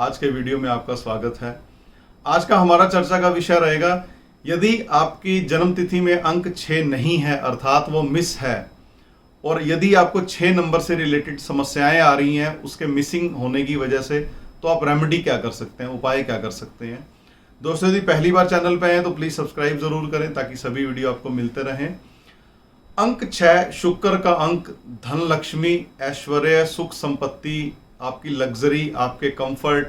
आज के वीडियो में आपका स्वागत है। आज का हमारा चर्चा का विषय रहेगा, यदि आपकी जन्म तिथि में अंक 6 नहीं है अर्थात वो मिस है, और यदि आपको 6 नंबर से रिलेटेड समस्याएं आ रही हैं उसके मिसिंग होने की वजह से, तो आप रेमेडी क्या कर सकते हैं, उपाय क्या कर सकते हैं। दोस्तों, यदि पहली बार चैनल पे हैं तो प्लीज सब्सक्राइब जरूर करें ताकि सभी वीडियो आपको मिलते रहें। अंक 6 शुक्र का अंक धन, लक्ष्मी, ऐश्वर्य, सुख, संपत्ति, आपकी लग्जरी, आपके कंफर्ट,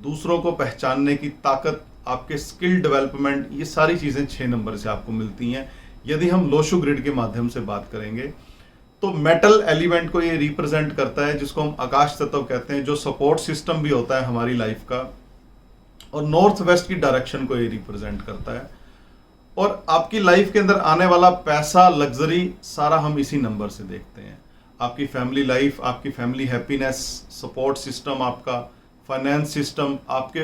दूसरों को पहचानने की ताकत, आपके स्किल डेवलपमेंट, ये सारी चीजें 6 नंबर से आपको मिलती हैं। यदि हम लोशु ग्रिड के माध्यम से बात करेंगे तो मेटल एलिमेंट को ये रिप्रेजेंट करता है, जिसको हम आकाश तत्व कहते हैं, जो सपोर्ट सिस्टम भी होता है हमारी लाइफ का, और नॉर्थ वेस्ट की डायरेक्शन को ये रिप्रेजेंट करता है। और आपकी लाइफ के अंदर आने वाला पैसा, लग्जरी, सारा हम इसी नंबर से देखते हैं। आपकी फैमिली लाइफ, आपकी फैमिली हैप्पीनेस, सपोर्ट सिस्टम, आपका फाइनेंस सिस्टम, आपके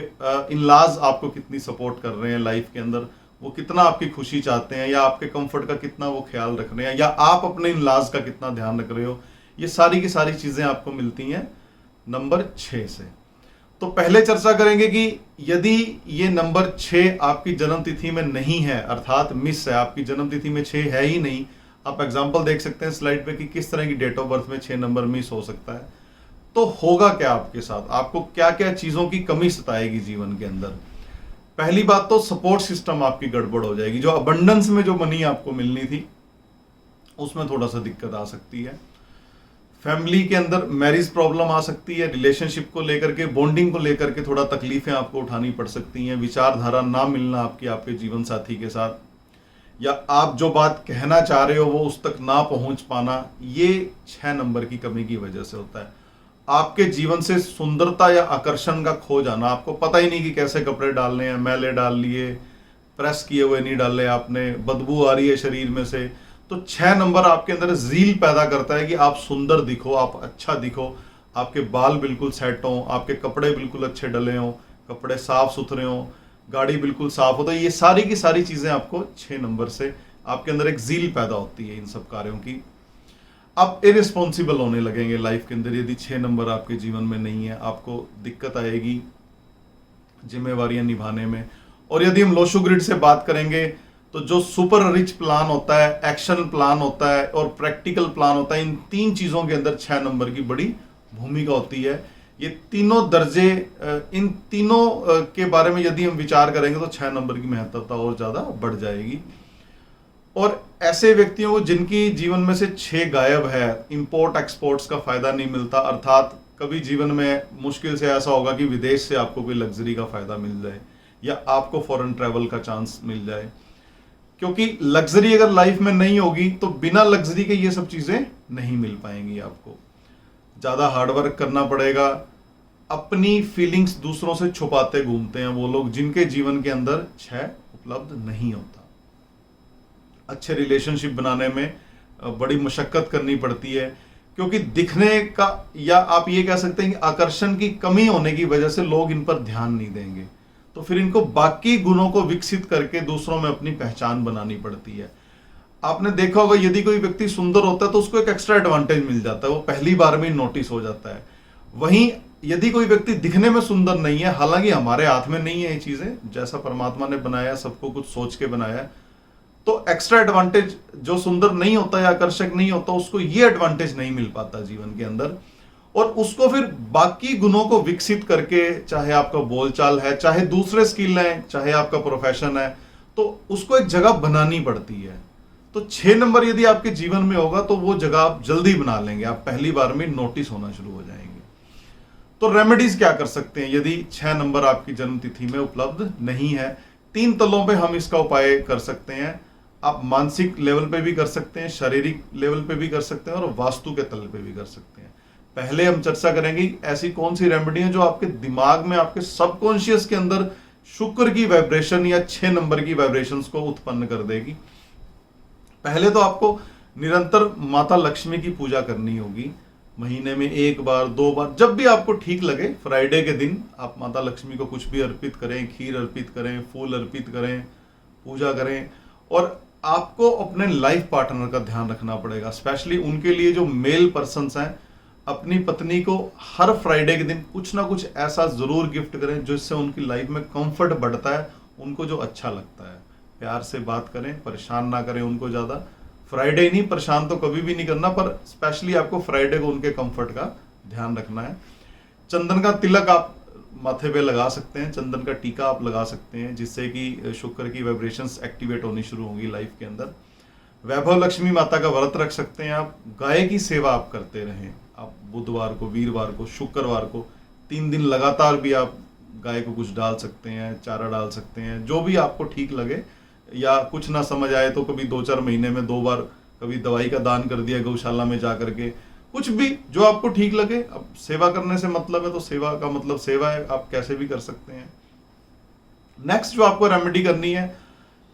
इन-लॉज आपको कितनी सपोर्ट कर रहे हैं लाइफ के अंदर, वो कितना आपकी खुशी चाहते हैं, या आपके कंफर्ट का कितना वो ख्याल रख रहे हैं, या आप अपने इन-लॉज का कितना ध्यान रख रहे हो, ये सारी की सारी चीजें आपको मिलती हैं नंबर 6 से। तो पहले चर्चा करेंगे कि यदि ये नंबर 6 आपकी जन्म तिथि में नहीं है अर्थात मिस है, आपकी जन्म तिथि में 6 है ही नहीं। आप एग्जांपल देख सकते हैं स्लाइड पे कि किस तरह की डेट ऑफ बर्थ में 6 नंबर मिस हो सकता है। तो होगा क्या आपके साथ, आपको क्या क्या चीजों की कमी सताएगी जीवन के अंदर। पहली बात तो सपोर्ट सिस्टम आपकी गड़बड़ हो जाएगी। जो अबंडेंस में जो मनी आपको मिलनी थी उसमें थोड़ा सा दिक्कत आ सकती है। फैमिली के अंदर मैरिज प्रॉब्लम आ सकती है, रिलेशनशिप को लेकर के, बॉन्डिंग को लेकर के थोड़ा तकलीफें आपको उठानी पड़ सकती हैं। विचारधारा ना मिलना आपके जीवन साथी के साथ, या आप जो बात कहना चाह रहे हो वो उस तक ना पहुंच पाना, ये 6 नंबर की कमी की वजह से होता है। आपके जीवन से सुंदरता या आकर्षण का खो जाना, आपको पता ही नहीं कि कैसे कपड़े डालने हैं, मैले डाल लिए, प्रेस किए हुए नहीं डाले आपने, बदबू आ रही है शरीर में से। तो 6 नंबर आपके अंदर ज़ील पैदा करता है कि आप सुंदर दिखो, आप अच्छा दिखो, आपके बाल बिल्कुल सेट हों, आपके कपड़े बिल्कुल अच्छे डले हों, कपड़े साफ सुथरे हों, गाड़ी बिल्कुल साफ हो। तो ये सारी की सारी चीजें आपको 6 नंबर से, आपके अंदर एक ज़ील पैदा होती है इन सब कार्यों की। आप इरिस्पॉन्सिबल होने लगेंगे लाइफ के अंदर। यदि 6 नंबर आपके जीवन में नहीं है, आपको दिक्कत आएगी जिम्मेवारियां निभाने में। और यदि हम लोशु ग्रिड से बात करेंगे तो जो सुपर रिच प्लान होता है, एक्शन प्लान होता है और प्रैक्टिकल प्लान होता है, इन 3 चीजों के अंदर 6 नंबर की बड़ी भूमिका होती है। ये तीनों दर्जे, इन तीनों के बारे में यदि हम विचार करेंगे तो 6 नंबर की महत्वता और ज्यादा बढ़ जाएगी। और ऐसे व्यक्तियों को जिनकी जीवन में से 6 गायब है, इंपोर्ट एक्सपोर्ट्स का फायदा नहीं मिलता, अर्थात कभी जीवन में मुश्किल से ऐसा होगा कि विदेश से आपको कोई लग्जरी का फायदा मिल जाए या आपको फॉरेन ट्रैवल का चांस मिल जाए। क्योंकि लग्जरी अगर लाइफ में नहीं होगी तो बिना लग्जरी के ये सब चीजें नहीं मिल पाएंगी आपको। ज्यादा हार्डवर्क करना पड़ेगा। अपनी फीलिंग्स दूसरों से छुपाते घूमते हैं वो लोग जिनके जीवन के अंदर 6 उपलब्ध नहीं होता। अच्छे रिलेशनशिप बनाने में बड़ी मशक्कत करनी पड़ती है, क्योंकि दिखने का, या आप ये कह सकते हैं कि आकर्षण की कमी होने की वजह से लोग इन पर ध्यान नहीं देंगे। तो फिर इनको बाकी गुणों को विकसित करके दूसरों में अपनी पहचान बनानी पड़ती है। आपने देखा होगा यदि कोई व्यक्ति सुंदर होता है तो उसको एक एक्स्ट्रा एडवांटेज मिल जाता है, वो पहली बार में नोटिस हो जाता है। वहीं यदि कोई व्यक्ति दिखने में सुंदर नहीं है, हालांकि हमारे हाथ में नहीं है ये चीजें, जैसा परमात्मा ने बनाया सबको कुछ सोच के बनाया, तो एक्स्ट्रा एडवांटेज जो सुंदर नहीं होता या आकर्षक नहीं होता उसको ये एडवांटेज नहीं मिल पाता जीवन के अंदर। और उसको फिर बाकी गुणों को विकसित करके, चाहे आपका बोलचाल है, चाहे दूसरे स्किल हैं, चाहे आपका प्रोफेशन है, तो उसको एक जगह बनानी पड़ती है। तो 6 नंबर यदि आपके जीवन में होगा तो वो जगह आप जल्दी बना लेंगे, आप पहली बार में नोटिस होना शुरू हो जाएंगे। तो रेमेडीज क्या कर सकते हैं यदि 6 नंबर आपकी जन्म तिथि में उपलब्ध नहीं है। 3 तलों पे हम इसका उपाय कर सकते हैं। आप मानसिक लेवल पे भी कर सकते हैं, शारीरिक लेवल पे भी कर सकते हैं, और वास्तु के तल पे भी कर सकते हैं। पहले हम चर्चा करेंगे ऐसी कौन सी रेमेडी है जो आपके दिमाग में, आपके सबकॉन्शियस के अंदर शुक्र की वाइब्रेशन या 6 नंबर की वाइब्रेशंस को उत्पन्न कर देगी। पहले तो आपको निरंतर माता लक्ष्मी की पूजा करनी होगी। महीने में 1 बार 2 बार, जब भी आपको ठीक लगे, फ्राइडे के दिन आप माता लक्ष्मी को कुछ भी अर्पित करें, खीर अर्पित करें, फूल अर्पित करें, पूजा करें। और आपको अपने लाइफ पार्टनर का ध्यान रखना पड़ेगा, स्पेशली उनके लिए जो मेल पर्सन्स हैं। अपनी पत्नी को हर फ्राइडे के दिन कुछ ना कुछ ऐसा जरूर गिफ्ट करें जिससे उनकी लाइफ में कंफर्ट बढ़ता है, उनको जो अच्छा लगता है। प्यार से बात करें, परेशान ना करें उनको ज्यादा। फ्राइडे ही नहीं, परेशान तो कभी भी नहीं करना, पर स्पेशली आपको फ्राइडे को उनके कंफर्ट का ध्यान रखना है। चंदन का तिलक आप माथे पे लगा सकते हैं, चंदन का टीका आप लगा सकते हैं, जिससे कि शुक्र की वाइब्रेशंस एक्टिवेट होनी शुरू होंगी लाइफ के अंदर। वैभव लक्ष्मी माता का व्रत रख सकते हैं आप। गाय की सेवा आप करते रहें। आप बुधवार को, वीरवार को, शुक्रवार को 3 दिन लगातार भी आप गाय को कुछ डाल सकते हैं, चारा डाल सकते हैं, जो भी आपको ठीक लगे। या कुछ ना समझ आए तो कभी 2-4 महीने में 2 बार कभी दवाई का दान कर दिया गौशाला में जा करके, कुछ भी जो आपको ठीक लगे। अब सेवा करने से मतलब है तो सेवा का मतलब सेवा है, आप कैसे भी कर सकते हैं। नेक्स्ट जो आपको रेमेडी करनी है,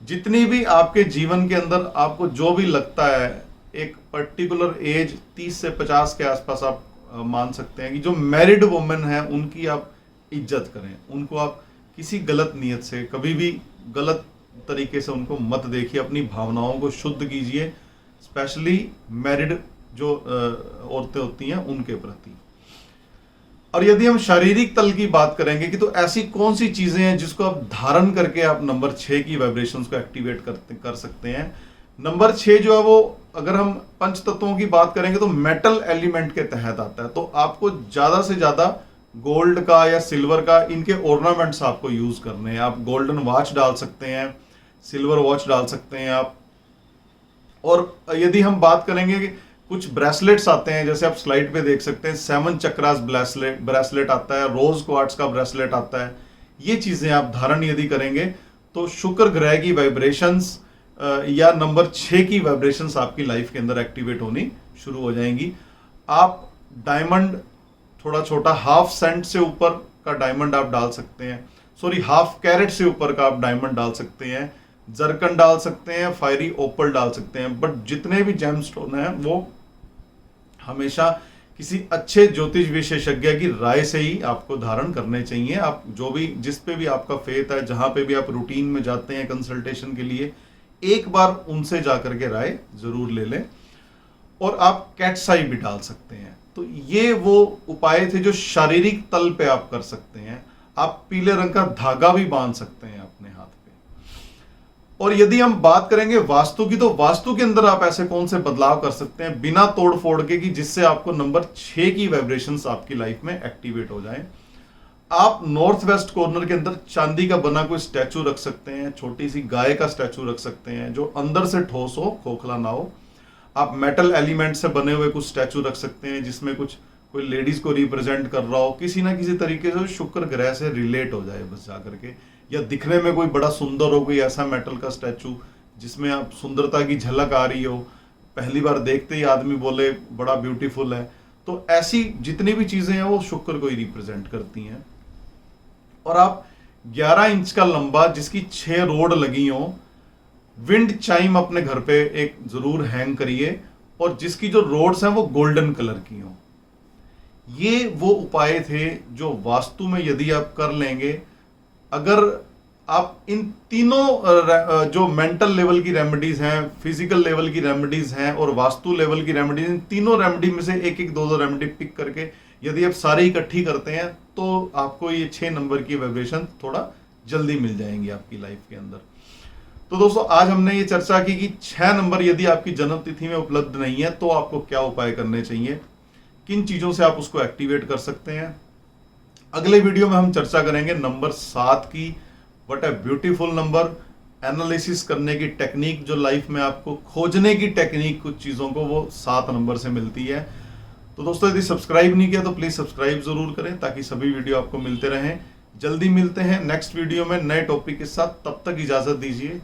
जितनी भी आपके जीवन के अंदर आपको जो भी लगता है, एक पर्टिकुलर एज 30 से 50 के आसपास आप मान सकते हैं कि जो मैरिड वुमेन है उनकी आप इज्जत करें। उनको आप किसी गलत नीयत से, कभी भी गलत तरीके से उनको मत देखिए। अपनी भावनाओं को शुद्ध कीजिए, स्पेशली मैरिड जो औरतें होती हैं उनके प्रति। और यदि हम शारीरिक तल की बात करेंगे कि तो ऐसी कौन सी चीजें हैं जिसको आप धारण करके आप नंबर 6 की वाइब्रेशंस को एक्टिवेट कर सकते हैं। नंबर 6 जो है वो, अगर हम पंच तत्वों की बात करेंगे तो मेटल एलिमेंट के तहत आता है। तो आपको ज्यादा से ज्यादा गोल्ड का या सिल्वर का, इनके ऑर्नामेंट्स आपको यूज करने हैं। आप गोल्डन वॉच डाल सकते हैं, सिल्वर वॉच डाल सकते हैं आप। और यदि हम बात करेंगे कि कुछ ब्रेसलेट्स आते हैं, जैसे आप स्लाइड पे देख सकते हैं, 7 चक्रास ब्रेसलेट आता है, रोज क्वार्ट्स का ब्रेसलेट आता है। ये चीजें आप धारण यदि करेंगे तो शुक्र ग्रह की वाइब्रेशंस या नंबर 6 की वाइब्रेशंस आपकी लाइफ के अंदर एक्टिवेट होनी शुरू हो जाएंगी। आप डायमंड थोड़ा छोटा, हाफ सेंट से ऊपर का डायमंड आप डाल सकते हैं, सॉरी हाफ कैरेट से ऊपर का आप डायमंड डाल सकते हैं, जरकन डाल सकते हैं, फायरी ओपल डाल सकते हैं। बट जितने भी जेमस्टोन हैं वो हमेशा किसी अच्छे ज्योतिष विशेषज्ञ की राय से ही आपको धारण करने चाहिए। आप जो भी, जिस पे भी आपका फेथ है, जहां पे भी आप रूटीन में जाते हैं कंसल्टेशन के लिए, एक बार उनसे जाकर के राय जरूर ले लें। और आप कैट्स आई भी डाल सकते हैं। तो ये वो उपाय थे जो शारीरिक तल पे आप कर सकते हैं। आप पीले रंग का धागा भी बांध सकते हैं अपने हाथ पे। और यदि हम बात करेंगे वास्तु की, तो वास्तु के अंदर आप ऐसे कौन से बदलाव कर सकते हैं बिना तोड़ फोड़ के, कि जिससे आपको नंबर 6 की वाइब्रेशंस आपकी लाइफ में एक्टिवेट हो जाए। आप नॉर्थ वेस्ट कॉर्नर के अंदर चांदी का बना कोई स्टैचू रख सकते हैं, छोटी सी गाय का स्टैचू रख सकते हैं जो अंदर से ठोस हो, खोखला ना हो। आप मेटल एलिमेंट से बने हुए कुछ स्टैचू रख सकते हैं जिसमें कुछ कोई लेडीज को रिप्रेजेंट कर रहा हो, किसी ना किसी तरीके से शुक्र ग्रह से रिलेट हो जाए बस जाकर के। या दिखने में कोई बड़ा सुंदर हो, कोई ऐसा मेटल का स्टैचू जिसमें आप सुंदरता की झलक आ रही हो, पहली बार देखते ही आदमी बोले बड़ा ब्यूटीफुल है। तो ऐसी जितनी भी चीजें हैं वो शुक्र को ही रिप्रेजेंट करती हैं। और आप 11 इंच का लंबा, जिसकी 6 रोड लगी हो, विंड चाइम अपने घर पे एक जरूर हैंग करिए, और जिसकी जो रोड्स हैं वो गोल्डन कलर की हो। ये वो उपाय थे जो वास्तु में यदि आप कर लेंगे, अगर आप इन तीनों जो मेंटल लेवल की रेमेडीज हैं, फिजिकल लेवल की रेमेडीज हैं और वास्तु लेवल की रेमेडीज, इन तीनों रेमेडी में से एक एक दो रेमेडी पिक करके यदि आप सारे इकट्ठी करते हैं तो आपको ये 6 नंबर की वाइब्रेशन थोड़ा जल्दी मिल जाएंगी आपकी लाइफ के अंदर। तो दोस्तों, आज हमने ये चर्चा की कि 6 नंबर यदि आपकी जन्म तिथि में उपलब्ध नहीं है तो आपको क्या उपाय करने चाहिए, किन चीजों से आप उसको एक्टिवेट कर सकते हैं। अगले वीडियो में हम चर्चा करेंगे नंबर 7 की, what a beautiful number, analysis करने की टेक्निक, जो लाइफ में आपको खोजने की टेक्निक कुछ चीजों को, वो 7 नंबर से मिलती है। तो दोस्तों, यदि सब्सक्राइब नहीं किया तो प्लीज सब्सक्राइब जरूर करें ताकि सभी वीडियो आपको मिलते रहें। जल्दी मिलते हैं नेक्स्ट वीडियो में नए टॉपिक के साथ, तब तक इजाजत दीजिए।